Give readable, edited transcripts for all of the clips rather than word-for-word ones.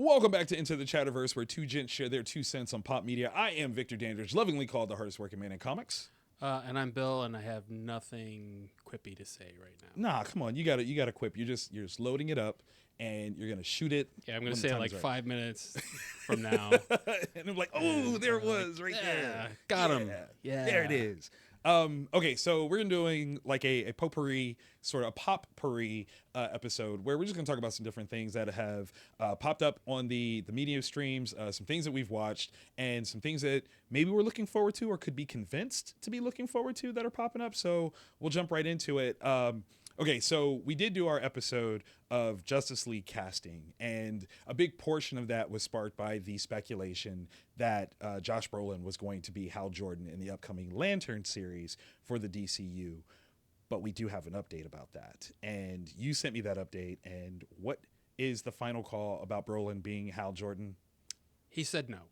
Welcome back to Into the Chatterverse, where two gents share their 2 cents on pop media. I am Victor Dandridge, lovingly called the hardest working man in comics. And I'm Bill, and I have nothing quippy to say right now. Nah, come on, you gotta quip. You're just loading it up, and you're gonna shoot it. Yeah, I'm gonna say it like 5 minutes from now. And I'm like, oh, there it was, right there. Got him. Yeah, there it is. Okay, so we're doing like a potpourri, sort of a pop-pourri episode where we're just going to talk about some different things that have popped up on the media streams, some things that we've watched, and some things that maybe we're looking forward to or could be convinced to be looking forward to that are popping up. So we'll jump right into it. Okay, so we did do our episode of Justice League casting, and a big portion of that was sparked by the speculation that Josh Brolin was going to be Hal Jordan in the upcoming Lantern series for the DCU. But we do have an update about that, and you sent me that update. And what is the final call about Brolin being Hal Jordan? He said no.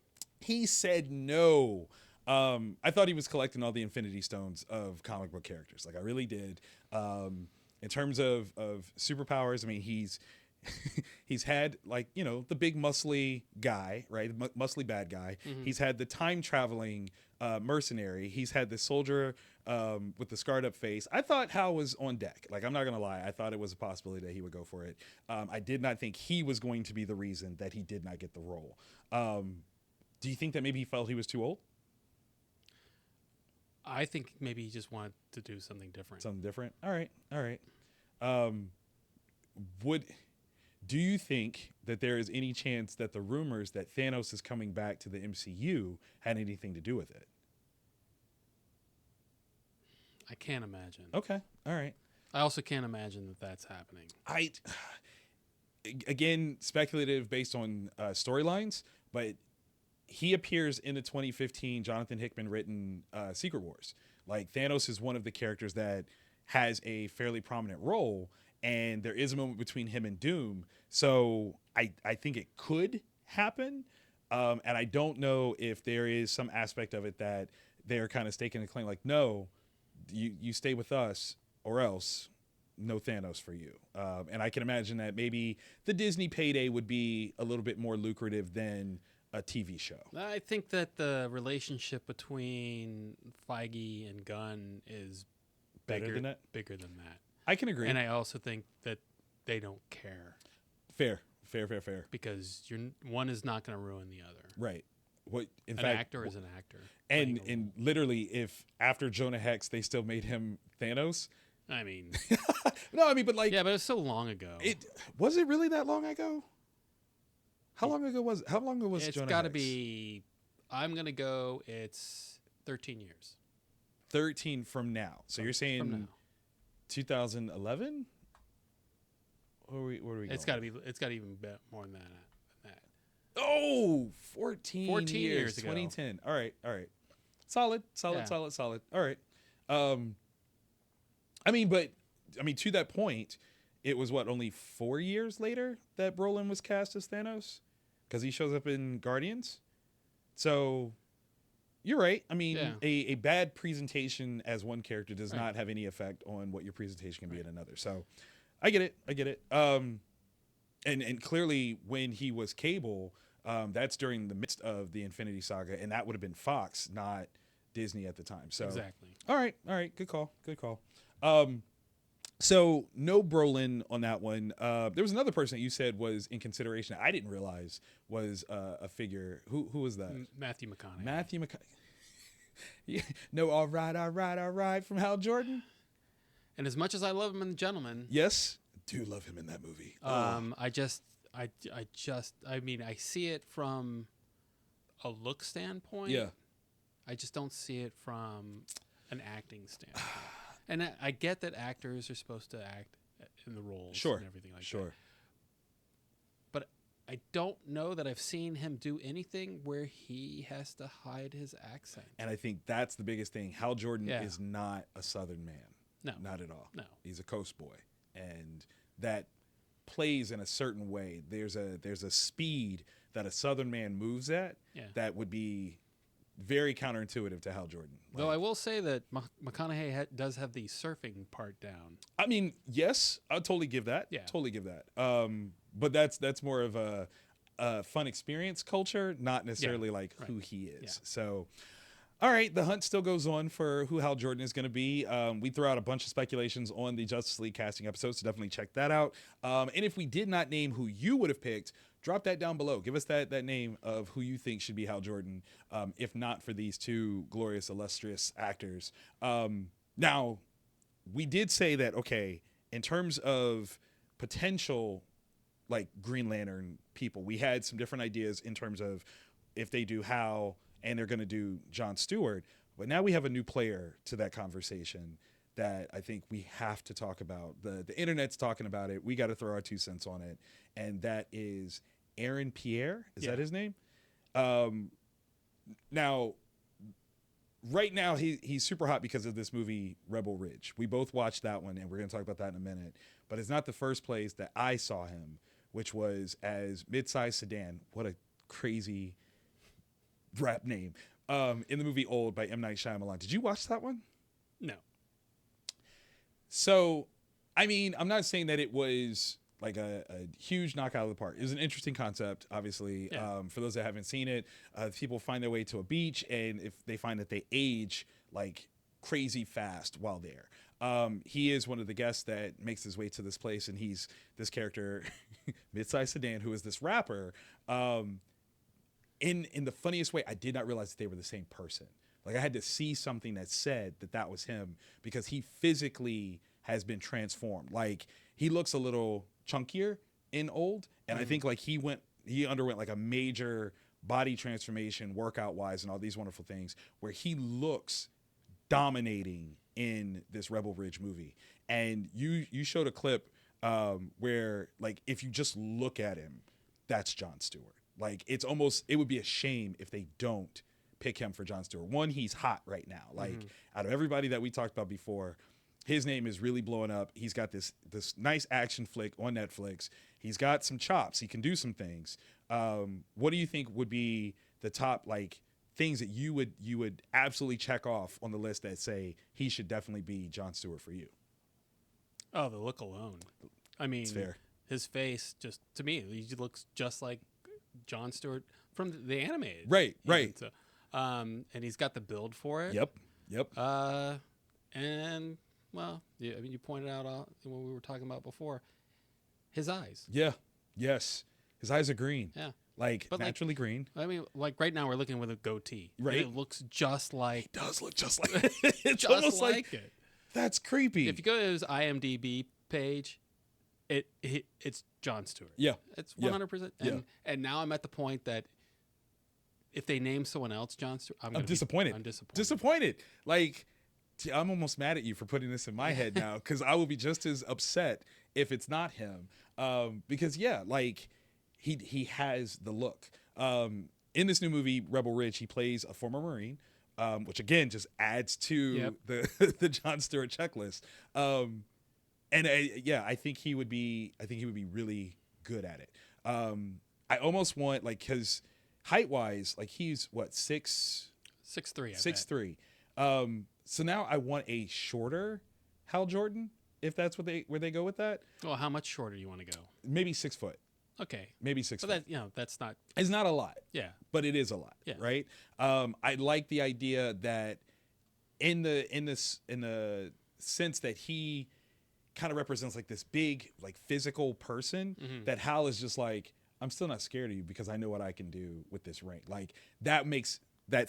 He said no. I thought he was collecting all the Infinity Stones of comic book characters. Like, I really did. In terms of superpowers, I mean, he's had, like, you know, the big muscly guy, right? Muscly bad guy. Mm-hmm. He's had the time traveling mercenary. He's had the soldier with the scarred up face. I thought Hal was on deck. Like, I'm not gonna lie, I thought it was a possibility that he would go for it. I did not think he was going to be the reason that he did not get the role. Do you think that maybe he felt he was too old? I think maybe he just wanted to do something different. Something different? All right. Do you think that there is any chance that the rumors that Thanos is coming back to the MCU had anything to do with it? I can't imagine. Okay. All right. I also can't imagine that that's happening. Again, speculative based on storylines, but he appears in the 2015 Jonathan Hickman written Secret Wars. Like, Thanos is one of the characters that has a fairly prominent role, and there is a moment between him and Doom. So I think it could happen. And I don't know if there is some aspect of it that they're kind of staking a claim, like, no, you stay with us or else no Thanos for you. And I can imagine that maybe the Disney payday would be a little bit more lucrative than a TV show. I think that the relationship between Feige and Gunn is better than that. I can agree. And I also think that they don't care. Fair. Because one is not going to ruin the other. Right. An actor is an actor. And literally, if after Jonah Hex they still made him Thanos, I mean, but like, yeah, but it's so long ago. Was it really that long ago? How long ago was Jonah Hex? It's got to be. I'm gonna go. It's 13 years. 13 from now. So you're saying 2011? Where are we going? It's got to be. It's got to even be more than that. Oh, 14 years ago. 2010. All right. Solid. All right. I mean, to that point, it was only 4 years later that Brolin was cast as Thanos? Because he shows up in Guardians. So you're right. I mean, a bad presentation as one character does not have any effect on what your presentation can be in another. So I get it. And clearly when he was Cable, that's during the midst of the Infinity Saga, and that would have been Fox, not Disney at the time. So exactly. All right. Good call. So no Brolin on that one. There was another person that you said was in consideration. I didn't realize was a figure. Who was that? Matthew McConaughey. Yeah. No, all right from Hal Jordan. And as much as I love him in The Gentleman, yes, do love him in that movie. I mean, I see it from a look standpoint. Yeah. I just don't see it from an acting standpoint. And I get that actors are supposed to act in the roles and everything like that. But I don't know that I've seen him do anything where he has to hide his accent. And I think that's the biggest thing. Hal Jordan is not a Southern man. No. Not at all. No. He's a coast boy. And that plays in a certain way. There's a speed that a Southern man moves at that would be very counterintuitive to Hal Jordan. Though I will say that McConaughey does have the surfing part down. I mean, yes, I'll totally give that. Yeah. Totally give that. But that's more of a, fun experience culture, not necessarily like right. who he is. Yeah. So, all right, the hunt still goes on for who Hal Jordan is going to be. We threw out a bunch of speculations on the Justice League casting episode, so definitely check that out. And if we did not name who you would have picked, drop that down below. Give us that name of who you think should be Hal Jordan, if not for these two glorious, illustrious actors. Now, we did say that, okay, in terms of potential, like, Green Lantern people, we had some different ideas in terms of if they do Hal and they're going to do John Stewart. But now we have a new player to that conversation that I think we have to talk about. The internet's talking about it. We got to throw our 2 cents on it. And that is Aaron Pierre. Is that his name? Now, right now, he's super hot because of this movie, Rebel Ridge. We both watched that one, and we're going to talk about that in a minute. But it's not the first place that I saw him, which was as Midsize Sedan. What a crazy rap name. In the movie Old by M. Night Shyamalan. Did you watch that one? No. So, I mean, I'm not saying that it was like a huge knockout of the park. It was an interesting concept, obviously. Yeah. For those that haven't seen it, people find their way to a beach, and if they find that they age like crazy fast while there. He is one of the guests that makes his way to this place, and he's this character, Midsize Sedan, who is this rapper. In the funniest way, I did not realize that they were the same person. Like, I had to see something that said that was him, because he physically has been transformed. Like, he looks a little chunkier in Old, and I think like he underwent like a major body transformation workout wise and all these wonderful things, where he looks dominating in this Rebel Ridge movie. And you showed a clip where, like, if you just look at him, that's Jon Stewart. Like, it would be a shame if they don't pick him for Jon Stewart. One, he's hot right now. Like, out of everybody that we talked about before, his name is really blowing up. He's got this nice action flick on Netflix. He's got some chops. He can do some things. What do you think would be the top, like, things that you would absolutely check off on the list that say he should definitely be Jon Stewart for you? Oh, the look alone. I mean, it's fair. His face, just to me, he looks just like Jon Stewart from the animated. Right. So, and he's got the build for it. Yep. And well, yeah, I mean, you pointed out what we were talking about before, his eyes. Yeah. Yes. His eyes are green. Yeah. Like, naturally green. I mean, like, right now we're looking with a goatee. Right. And it looks just like. It does look just like it. It's just almost like it. That's creepy. If you go to his IMDb page, it's Jon Stewart. Yeah. It's 100%. And now I'm at the point that if they name someone else Jon Stewart, I'm disappointed. I'm disappointed. Disappointed. Like, I'm almost mad at you for putting this in my head now, because I will be just as upset if it's not him. Because like, he has the look. In this new movie, Rebel Ridge, he plays a former Marine, which again just adds to the Jon Stewart checklist. And I think he would be really good at it. I almost want, like, because height wise, like, he's what, 6'3", 6'3". So now I want a shorter Hal Jordan, if that's where they go with that. Well, how much shorter do you want to go? Maybe 6 foot. Okay. Maybe 6 foot. That, that's not. It's not a lot. Yeah. But it is a lot. Yeah. Right. I like the idea that in the sense that he kind of represents like this big, like, physical person, that Hal is just like, I'm still not scared of you because I know what I can do with this ring. Like, that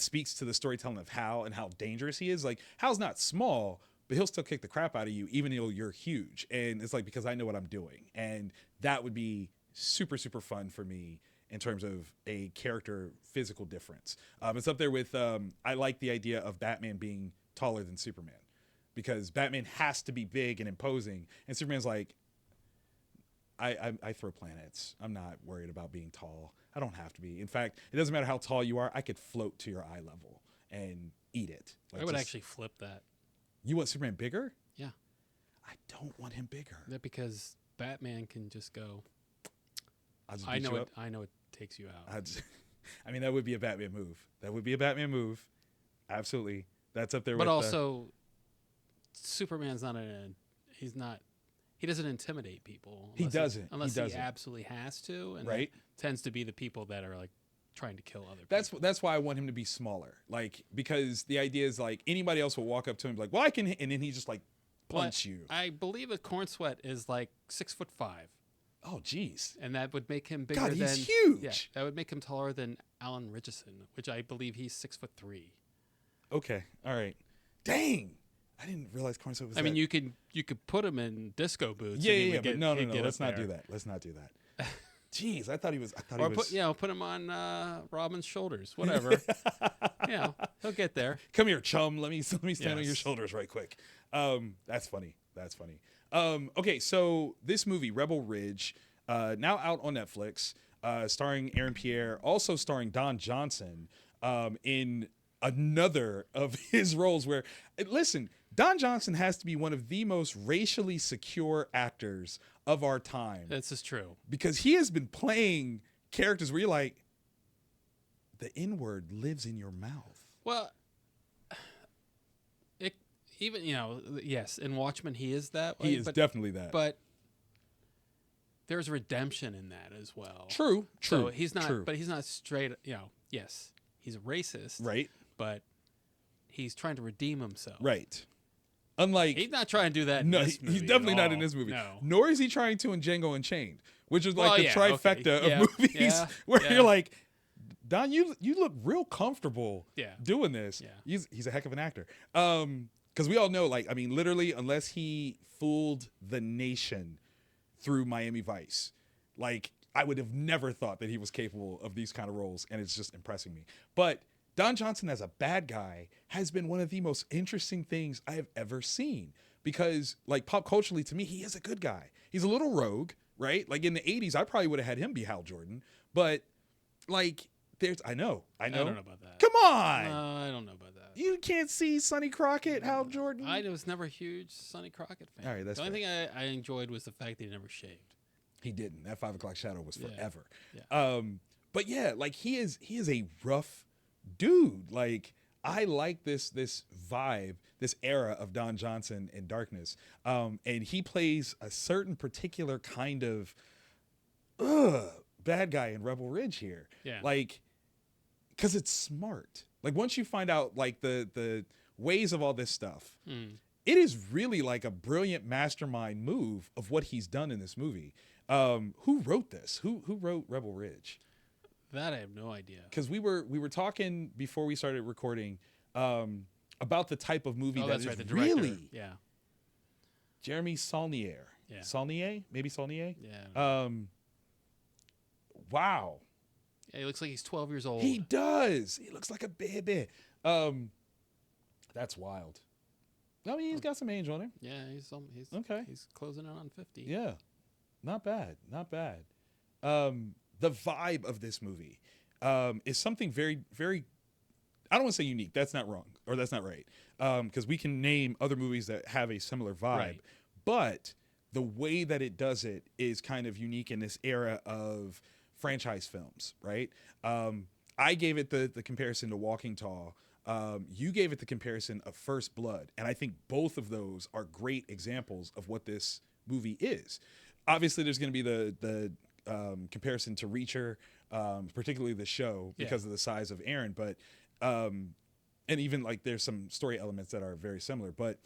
speaks to the storytelling of Hal and how dangerous he is. Like, Hal's not small, but he'll still kick the crap out of you, even though you're huge. And it's like, because I know what I'm doing. And that would be super, super fun for me in terms of a character physical difference. It's up there with, I like the idea of Batman being taller than Superman, because Batman has to be big and imposing. And Superman's like, I throw planets. I'm not worried about being tall. I don't have to be. In fact, it doesn't matter how tall you are. I could float to your eye level and eat it. Like, I would actually flip that. You want Superman bigger? Yeah. I don't want him bigger. That because Batman can just go. I know it takes you out. I mean, that would be a Batman move. Absolutely. That's up there. But with, also, Superman's not he's not he doesn't intimidate people. He doesn't. Unless he absolutely has to. And right. Tends to be the people that are like trying to kill other people. That's why I want him to be smaller. Like, because the idea is like anybody else will walk up to him and be like, well, I can, and then he just like punch you. I believe a Corn Sweat is like 6'5". Oh, geez. And that would make him bigger God, than... he's huge. Yeah, that would make him taller than Alan Richardson, which I believe he's 6'3". Okay. All right. Dang. I didn't realize Corn Sweat was mean, you could put him in disco boots. Yeah. But no. Let's not do that. Let's not do that. Jeez, I thought he was. Or put him on Robin's shoulders. Whatever. He'll get there. Come here, chum. Let me stand on your shoulders right quick. That's funny. Okay, so this movie, Rebel Ridge, now out on Netflix, starring Aaron Pierre, also starring Don Johnson, in another of his roles. Where, listen, Don Johnson has to be one of the most racially secure actors of our time. This is true. Because he has been playing characters where you're like, the N-word lives in your mouth. Well, even, yes, in Watchmen he is that way. He is definitely that. But there's redemption in that as well. True. So he's not, but he's not straight, yes, he's a racist. Right. But he's trying to redeem himself. Right. Unlike, he's not trying to do that in this movie. He's definitely not in this movie. No. Nor is he trying to in Django Unchained, which is like the trifecta of movies where you're like, Don, you look real comfortable doing this. Yeah. He's a heck of an actor. Because we all know, like, I mean, literally, unless he fooled the nation through Miami Vice, like, I would have never thought that he was capable of these kind of roles, and it's just impressing me. But Don Johnson as a bad guy has been one of the most interesting things I have ever seen, because, like, pop culturally, to me, he is a good guy. He's a little rogue, right? Like, in the 80s, I probably would have had him be Hal Jordan, but, like, I know. I don't know about that. Come on. I don't know about that. You can't see Sonny Crockett, Hal Jordan. I was never a huge Sonny Crockett fan. All right, that's the only thing I enjoyed was the fact that he never shaved. He didn't. That 5 o'clock shadow was forever. Yeah. But yeah, like he is a rough dude. Like, I like this vibe, this era of Don Johnson in Darkness. And he plays a certain particular kind of bad guy in Rebel Ridge here. Yeah. Like, because it's smart. Like, once you find out like the ways of all this stuff, it is really like a brilliant mastermind move of what he's done in this movie. Who wrote this? Who wrote Rebel Ridge? That I have no idea. Because we were talking before we started recording about the type of movie that is really Jeremy Saulnier. Yeah. Saulnier? Maybe Saulnier? Yeah. Wow. Yeah, he looks like he's 12 years old. He does. He looks like a baby. That's wild. I mean, he's got some age on him. Yeah, he's okay. He's closing in on 50. Yeah. Not bad. The vibe of this movie is something very, very, I don't want to say unique. That's not wrong, or that's not right. Because we can name other movies that have a similar vibe. Right. But the way that it does it is kind of unique in this era of franchise films, right? I gave it the comparison to Walking Tall. You gave it the comparison of First Blood. And I think both of those are great examples of what this movie is. Obviously, there's going to be the comparison to Reacher, particularly the show, because of the size of Aaron. But and even like there's some story elements that are very similar. But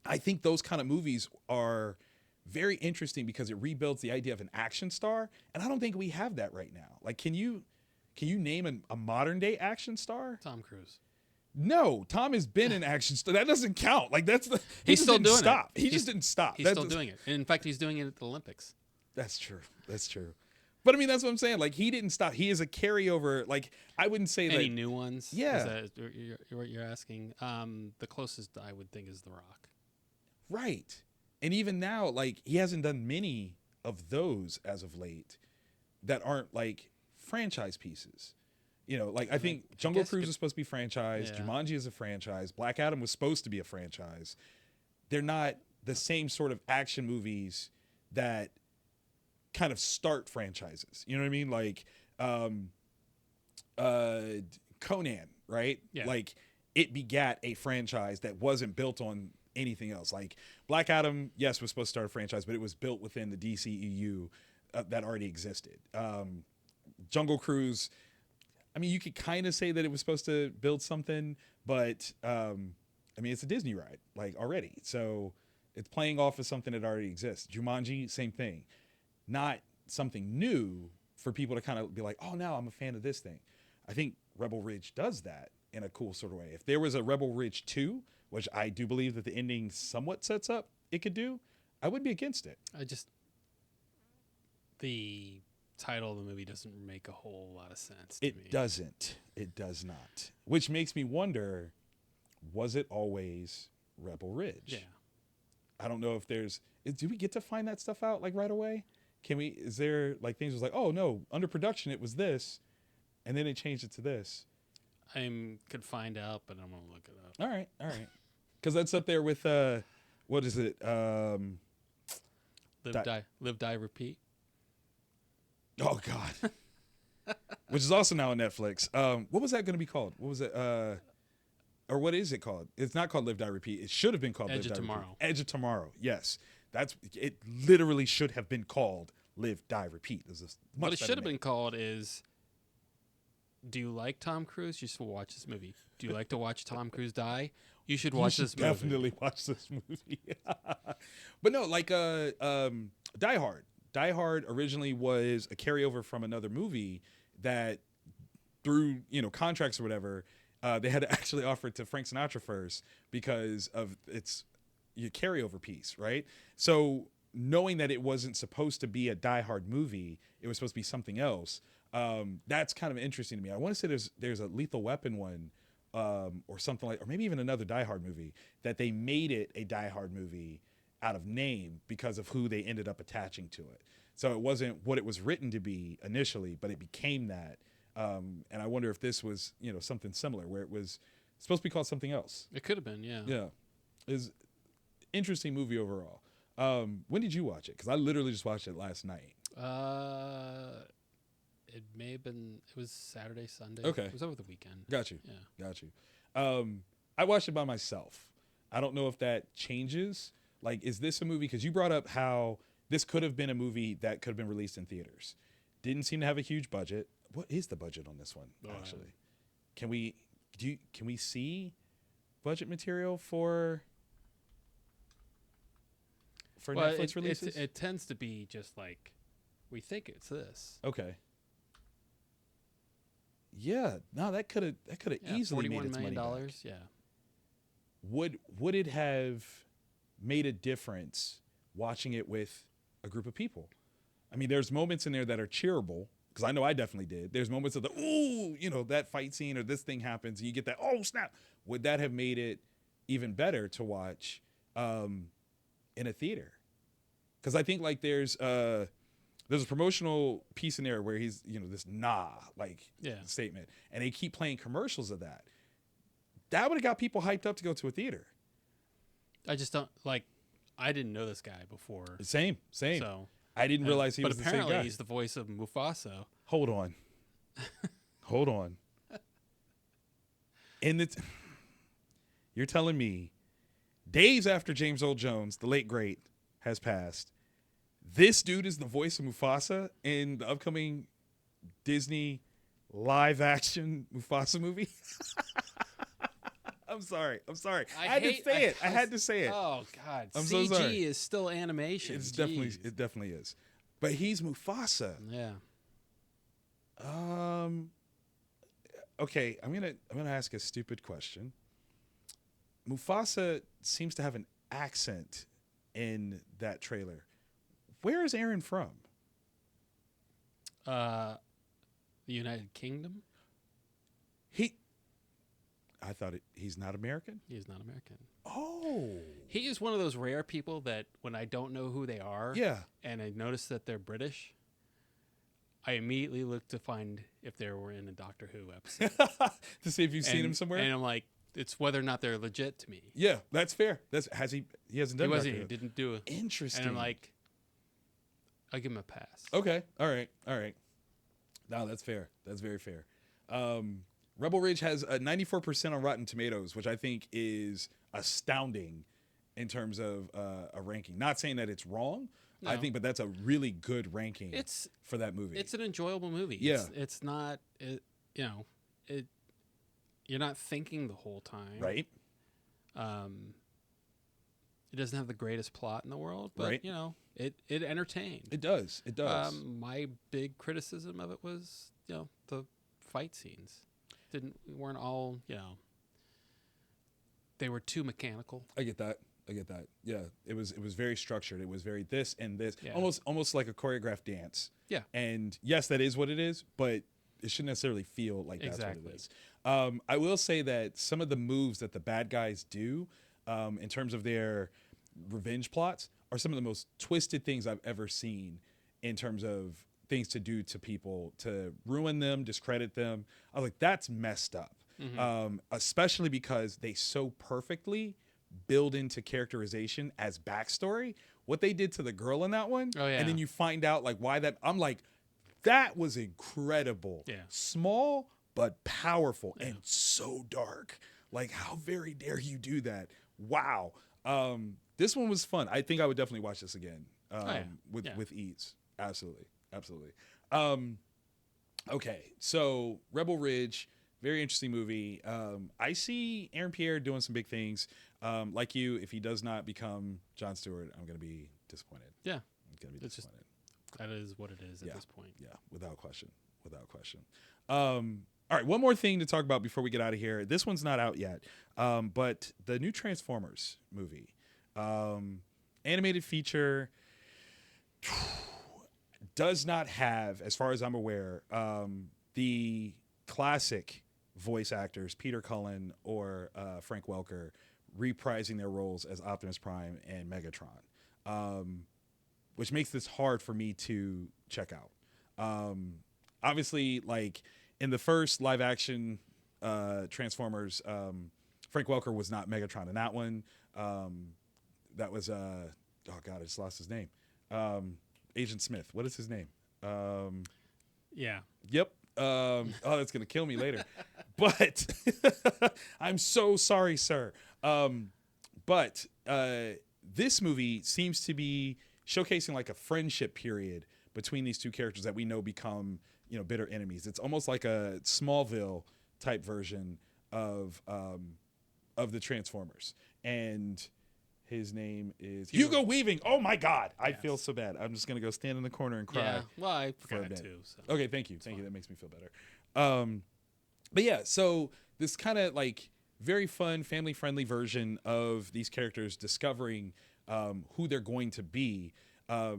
I think those kind of movies are very interesting because it rebuilds the idea of an action star, and I don't think we have that right now. Like, can you name a modern day action star? Tom Cruise. No, Tom has been an action star. That doesn't count. Like, he's still doing it. He just didn't stop. He's still doing it. And in fact, he's doing it at the Olympics. That's true. But I mean, that's what I'm saying. Like, he didn't stop. He is a carryover. Like, I wouldn't say any new ones. Yeah, is that what you're asking? The closest I would think is The Rock. Right. And even now, like, he hasn't done many of those as of late that aren't like franchise pieces. You know, like, I think Jungle Cruise is supposed to be franchised. Yeah. Jumanji is a franchise. Black Adam was supposed to be a franchise. They're not the same sort of action movies that kind of start franchises. You know what I mean? Like, Conan, right? Yeah. Like, it begat a franchise that wasn't built on anything else. Like Black Adam, yes, was supposed to start a franchise, but it was built within the DCEU that already existed. Jungle Cruise, I mean, you could kind of say that it was supposed to build something, but I mean, it's a Disney ride, like, already. So it's playing off of something that already exists. Jumanji, same thing. Not something new for people to kind of be like, oh, now I'm a fan of this thing. I think Rebel Ridge does that in a cool sort of way. If there was a Rebel Ridge 2, which I do believe that the ending somewhat sets up it could do, I would be against it. The title of the movie doesn't make a whole lot of sense to me. It doesn't. It does not. Which makes me wonder, was it always Rebel Ridge? Yeah. I don't know if do we get to find that stuff out like right away? Is there like things was like, oh no, under production it was this, and then they changed it to this? I could find out, but I'm going to look it up. All right. Because that's up there with, what is it? Live, Die, Repeat. Oh, God. Which is also now on Netflix. What was that going to be called? What was it? Or what is it called? It's not called Live, Die, Repeat. It should have been called Edge Live, of Die, Tomorrow. Repeat. Edge of Tomorrow. Yes. It literally should have been called Live, Die, Repeat. What it should have been called is, do you like Tom Cruise? You should watch this movie. Do you like to watch Tom Cruise die? You should watch this movie. Definitely watch this movie. But no, like Die Hard. Die Hard originally was a carryover from another movie that through, contracts or whatever, they had to actually offer it to Frank Sinatra first because of its carryover piece, right? So knowing that it wasn't supposed to be a Die Hard movie, it was supposed to be something else. That's kind of interesting to me. I want to say there's a Lethal Weapon one, or something like, or maybe even another Die Hard movie that they made it a Die Hard movie out of name because of who they ended up attaching to it. So it wasn't what it was written to be initially, but it became that. And I wonder if this was, something similar where it was supposed to be called something else. It could have been, yeah. Yeah. It's interesting movie overall. When did you watch it? Because I literally just watched it last night. It may have been, it was Saturday, Sunday. Okay. It was over the weekend. Got you. Yeah. Got you. I watched it by myself. I don't know if that changes. Like, is this a movie? Because you brought up how this could have been a movie that could have been released in theaters. Didn't seem to have a huge budget. What is the budget on this one, actually? Can we see budget material for Netflix releases? It tends to be just like, we think it's this. Okay. Yeah, no, that could have easily made its money back. $41 million, yeah. Would it have made a difference watching it with a group of people? I mean, there's moments in there that are cheerable, because I know I definitely did. There's moments of the, ooh, that fight scene or this thing happens, and you get that, oh, snap. Would that have made it even better to watch in a theater? Because I think, like, there's a promotional piece in there where he's, this statement, and they keep playing commercials of that. That would have got people hyped up to go to a theater. I just don't, I didn't know this guy before. Same. So I didn't realize he was the same guy. But apparently he's the voice of Mufasa. Hold on. You're telling me days after James Earl Jones, the late great, has passed, this dude is the voice of Mufasa in the upcoming Disney live action Mufasa movie? I'm sorry. I had to say it. Oh God. I'm CG so sorry. is still animation. It definitely is. But he's Mufasa. Yeah. Okay, I'm gonna ask a stupid question. Mufasa seems to have an accent in that trailer. Where is Aaron from? The United Kingdom. I thought he's not American? He is not American. Oh. He is one of those rare people that when I don't know who they are, and I notice that they're British, I immediately look to find if they were in a Doctor Who episode. To see if you've seen him somewhere? And I'm like, it's whether or not they're legit to me. Yeah, that's fair. He hasn't done Doctor Who. He didn't do it. Interesting. And I'm like, I'll give him a pass. Okay. All right. No, that's fair. That's very fair. Rebel Ridge has a 94% on Rotten Tomatoes, which I think is astounding in terms of a ranking. Not saying that it's wrong. No. I think, but that's a really good ranking for that movie. It's an enjoyable movie. Yeah. It's not, you're not thinking the whole time. Right. It doesn't have the greatest plot in the world, but, right. It entertained. It does. It does. My big criticism of it was, the fight scenes weren't all, they were too mechanical. I get that. Yeah, it was very structured. It was very this and this, Yeah. almost like a choreographed dance. Yeah. And yes, that is what it is, but it shouldn't necessarily feel like that's what it is. I will say that some of the moves that the bad guys do, in terms of their revenge plots, are some of the most twisted things I've ever seen in terms of things to do to people, to ruin them, discredit them. I was like, that's messed up. Mm-hmm. Especially because they so perfectly build into characterization as backstory what they did to the girl in that one. Oh, yeah. And then you find out like why that. I'm like, that was incredible. Yeah. Small but powerful and so dark. Like, how very dare you do that? Wow. This one was fun. I think I would definitely watch this again. With ease. Absolutely. Okay, so Rebel Ridge, very interesting movie. I see Aaron Pierre doing some big things. Like you, if he does not become Jon Stewart, I'm going to be disappointed. Yeah. I'm going to be disappointed. That is what it is at this point. Yeah, without question. All right, one more thing to talk about before we get out of here. This one's not out yet, but the new Transformers movie, animated feature, does not have, as far as I'm aware, the classic voice actors, Peter Cullen or Frank Welker, reprising their roles as Optimus Prime and Megatron, which makes this hard for me to check out. Obviously, like in the first live action Transformers, Frank Welker was not Megatron in that one. That was oh god, I just lost his name. Agent Smith. What is his name? Yeah. Yep. Oh, that's gonna kill me later. But I'm so sorry, sir. But this movie seems to be showcasing like a friendship period between these two characters that we know become, bitter enemies. It's almost like a Smallville type version of the Transformers. And his name is Hugo Weaving. Oh my God. I feel so bad. I'm just going to go stand in the corner and cry. Yeah. Well, I forgot too. So. Okay. Thank you. That makes me feel better. But yeah, so this kind of like very fun, family friendly version of these characters discovering who they're going to be. I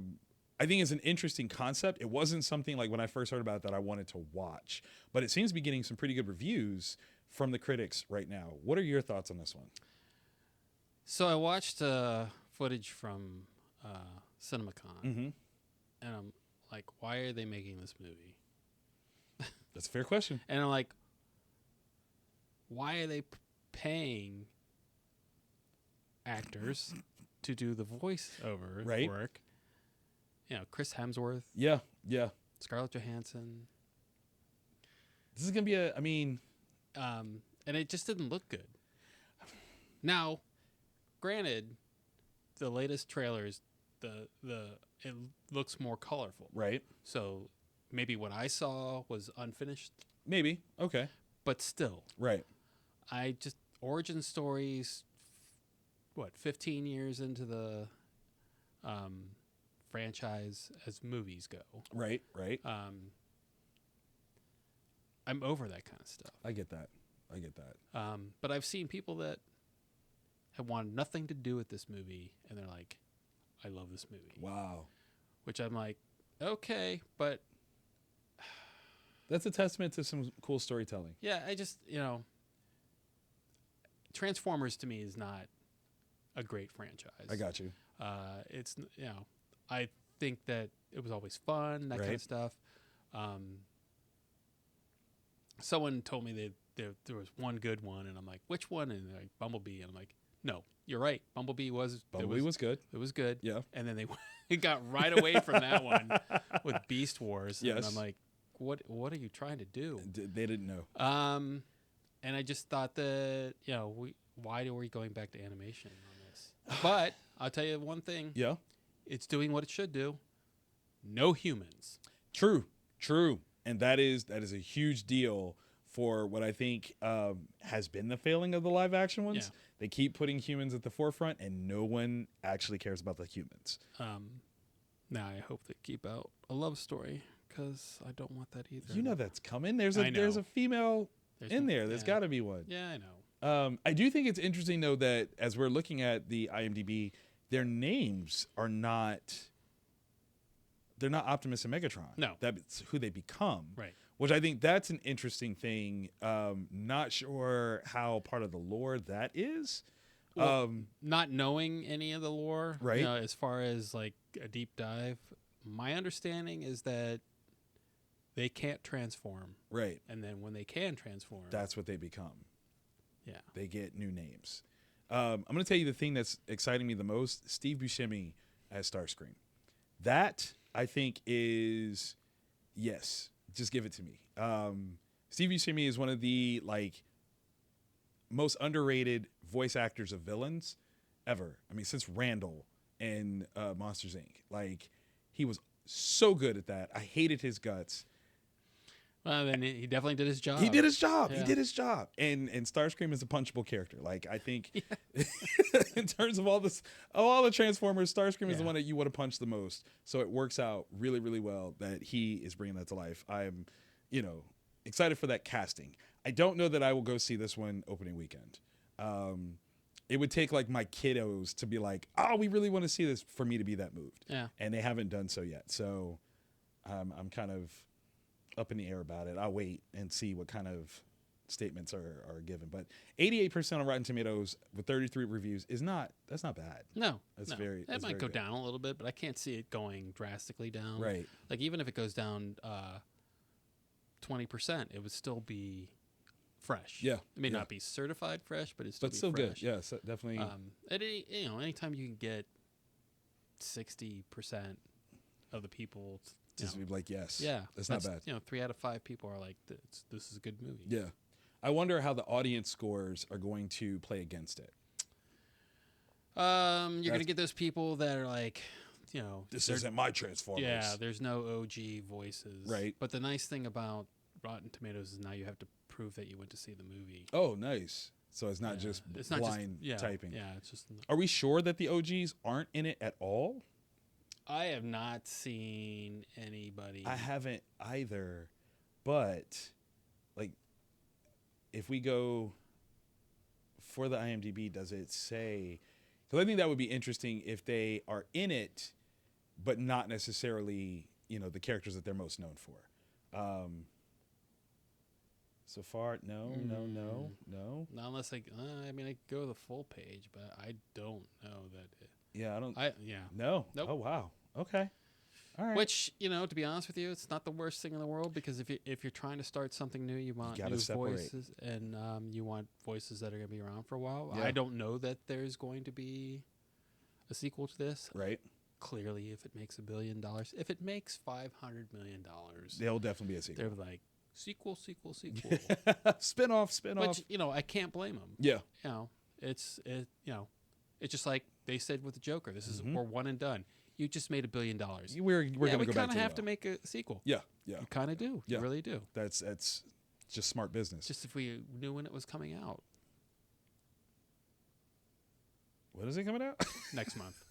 think is an interesting concept. It wasn't something like when I first heard about it that I wanted to watch, but it seems to be getting some pretty good reviews from the critics right now. What are your thoughts on this one? So I watched footage from CinemaCon, and I'm like, why are they making this movie? That's a fair question. And I'm like, why are they paying actors to do the voiceover work? Chris Hemsworth. Yeah. Scarlett Johansson. This is going to be and it just didn't look good. Now, granted, the latest trailers, it looks more colorful. Right. So maybe what I saw was unfinished. Maybe. Okay. But still. Right. Origin stories, 15 years into the franchise as movies go. Right. I'm over that kind of stuff. I get that. But I've seen people that have wanted nothing to do with this movie, and they're like, I love this movie. Wow. Which I'm like, okay, but... That's a testament to some cool storytelling. Yeah, I just, Transformers to me is not a great franchise. I got you. It's, I think that it was always fun, that kind of stuff. Someone told me that there was one good one, and I'm like, which one? And they're like, Bumblebee. And I'm like, no, you're right. Bumblebee was good. It was good. Yeah. And then they got right away from that one with Beast Wars. Yes. And I'm like, what are you trying to do? They didn't know. And I just thought that, why are we going back to animation on this? But I'll tell you one thing. Yeah. It's doing what it should do. No humans. True. And that is a huge deal for what I think has been the failing of the live action ones. Yeah. They keep putting humans at the forefront, and no one actually cares about the humans. Now I hope they keep out a love story, because I don't want that either. You know that's coming. There's a female in there. There's got to be one. Yeah, I know. I do think it's interesting, though, that as we're looking at the IMDb, their names are not... They're not Optimus and Megatron. No. That's who they become. Right. Which I think that's an interesting thing. Not sure how part of the lore that is. Well, not knowing any of the lore, right? You know, as far as like a deep dive, my understanding is that they can't transform. Right. And then when they can transform, that's what they become. Yeah. They get new names. I'm going to tell you the thing that's exciting me the most. Steve Buscemi as Starscream. That, I think, is... Yes. Just give it to me. Steve Buscemi is one of the most underrated voice actors of villains ever. I mean, since Randall and Monsters Inc. He was so good at that. I hated his guts. Well, then he definitely did his job. He did his job. Yeah. He did his job. And Starscream is a punchable character. I think in terms of all the Transformers, Starscream is the one that you want to punch the most. So it works out really, really well that he is bringing that to life. I'm, excited for that casting. I don't know that I will go see this one opening weekend. It would take my kiddos to be like, oh, we really want to see this for me to be that moved. Yeah. And they haven't done so yet. So I'm kind of up in the air about it. I'll wait and see what kind of statements are given. But 88% on Rotten Tomatoes with 33 reviews that's not bad. No. That's no. very That might go good. down a little bit, but I can't see it going drastically down. Right. Even if it goes down 20%, it would still be fresh. Yeah. It may not be certified fresh, but it's still still fresh. Good. Yeah, so definitely. Anytime you can get 60% of the people just be like, yes. Yeah. That's not bad. 3 out of 5 people are like, this is a good movie. Yeah. I wonder how the audience scores are going to play against it. You're going to get those people that are like, this isn't my Transformers. Yeah, there's no OG voices. Right. But the nice thing about Rotten Tomatoes is now you have to prove that you went to see the movie. Oh, nice. So it's not just blind typing. Yeah, it's just... Are we sure that the OGs aren't in it at all? I have not seen anybody. I haven't either, but if we go for the IMDb, does it say? Because I think that would be interesting if they are in it, but not necessarily the characters that they're most known for. So far, no. Not unless I go to the full page, but I don't know that. Yeah, I don't. Yeah. No. Nope. Oh wow. Okay. All right. Which, to be honest with you, it's not the worst thing in the world, because if you're trying to start something new, you want new voices, and you want voices that are going to be around for a while. Yeah. I don't know that there's going to be a sequel to this. Right. Clearly, if it makes $1 billion, if it makes $500 million, there'll definitely be a sequel. They're like, sequel. spin-off. Which, I can't blame them. Yeah. It's just like they said with the Joker. This is, we're one and done. You just made $1 billion. We're going to go back to we kind of have to make a sequel. Yeah. You kind of do. Yeah. You really do. That's just smart business. Just if we knew when it was coming out. When is it coming out? Next month.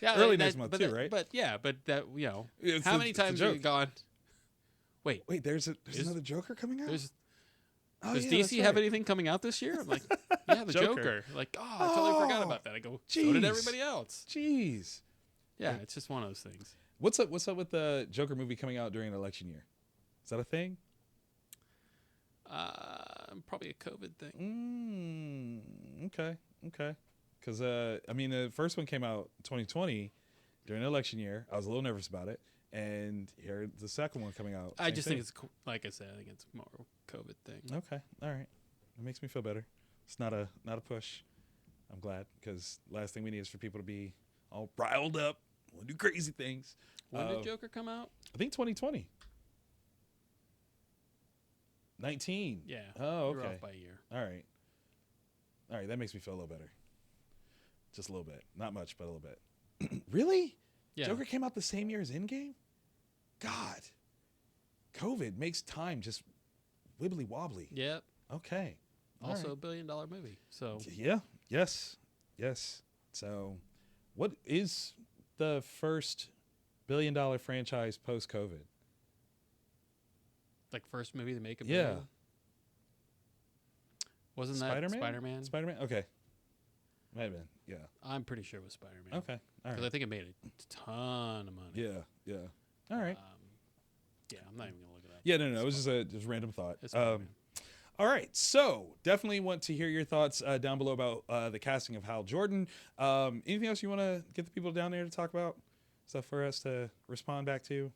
Early next month too, right? But that, how many times have you gone, wait, there's another Joker coming out? Does DC have anything coming out this year? I'm like, yeah, the Joker. Like, I totally forgot about that. I go, so did everybody else. Jeez. Yeah, it's just one of those things. What's up with the Joker movie coming out during an election year? Is that a thing? Probably a COVID thing. Okay. Because the first one came out 2020 during an election year. I was a little nervous about it, and here the second one coming out. I just think it's, like I said, I think it's more a COVID thing. Okay, all right, it makes me feel better. It's not a push. I'm glad, because last thing we need is for people to be all riled up, want to do crazy things. When did Joker come out? I think 2020. 19. Yeah. Oh, okay. You're off by a year. All right. That makes me feel a little better. Just a little bit. Not much, but a little bit. Really? Yeah. Joker came out the same year as Endgame? God. COVID makes time just wibbly wobbly. Yep. Okay. Also a $1 billion movie. So yeah. Yes. So what is the first $1 billion franchise post-COVID? Like first movie to make a Yeah. billion? Wasn't Spider-Man? that Spider-Man? Spider-Man? Okay. Might have been. Yeah. I'm pretty sure it was Spider-Man. Okay. All Because right. I think it made a ton of money. Yeah. All right. Yeah, I'm not even going to look it up. Yeah, no. It was just a random thought. It's Spider-Man. All right. So definitely want to hear your thoughts down below about the casting of Hal Jordan. Anything else you want to get the people down there to talk about? Stuff for us to respond back to?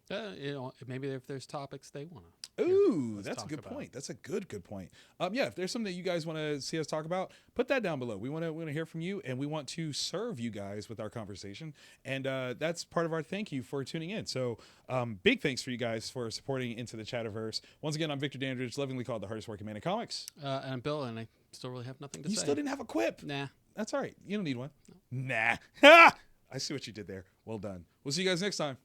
Maybe if there's topics they want to. Ooh, that's a good point. That's a good point. Yeah, if there's something that you guys want to see us talk about, put that down below. We want to hear from you, and we want to serve you guys with our conversation. And that's part of our thank you for tuning in. So big thanks for you guys for supporting Into the Chatterverse. Once again, I'm Victor Dandridge, lovingly called the hardest working man in comics. And I'm Bill, and I still really have nothing to say. You still didn't have a quip. Nah. That's all right. You don't need one. No. Nah. I see what you did there. Well done. We'll see you guys next time.